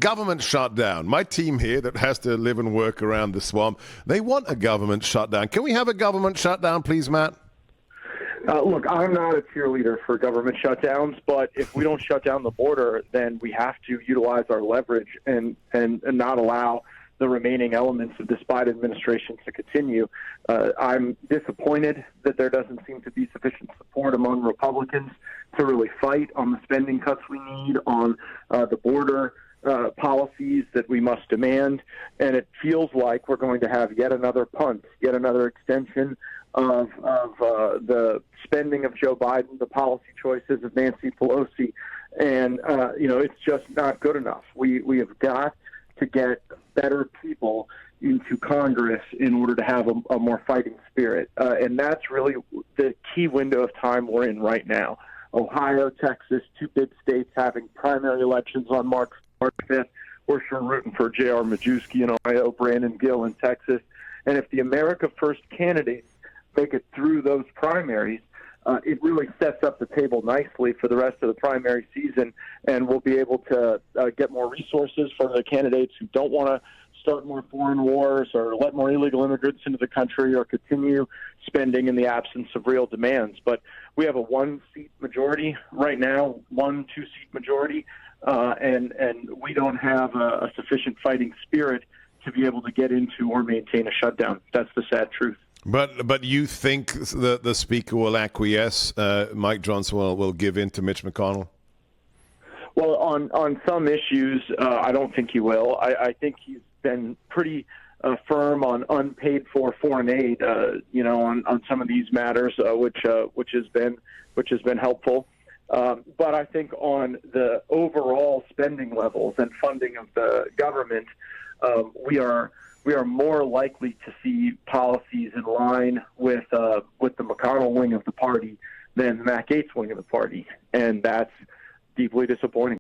Government shutdown. My team here that has to live and work around the swamp, they want a government shutdown. Can we have a government shutdown, please, Matt? Look, I'm not a cheerleader for government shutdowns, but if we don't shut down the border, then we have to utilize our leverage and not allow the remaining elements of this Biden administration to continue. I'm disappointed that there doesn't seem to be sufficient support among Republicans to really fight on the spending cuts we need, on the border policies that we must demand. And it feels like we're going to have yet another punt, yet another extension of the spending of Joe Biden, the policy choices of Nancy Pelosi. And, it's just not good enough. We have got to get better people into Congress in order to have a more fighting spirit. And that's really the key window of time we're in right now. Ohio, Texas, two big states having primary elections on March 5th. We're sure rooting for J.R. Majewski in Ohio, Brandon Gill in Texas. And if the America First candidates make it through those primaries, it really sets up the table nicely for the rest of the primary season, and we'll be able to get more resources for the candidates who don't want to start more foreign wars or let more illegal immigrants into the country or continue spending in the absence of real demands. But we have a one-seat majority right now, 1-2 seat majority, and we don't have a sufficient fighting spirit to be able to get into or maintain a shutdown. That's the sad truth. But you think the Speaker will acquiesce? Mike Johnson will give in to Mitch McConnell? Well, on some issues, I don't think he will. I think he's been pretty firm on unpaid for foreign aid, on some of these matters, which has been helpful. But I think on the overall spending levels and funding of the government, we are more likely to see policies in line with the McConnell wing of the party than the Matt Gaetz wing of the party, and that's deeply disappointing.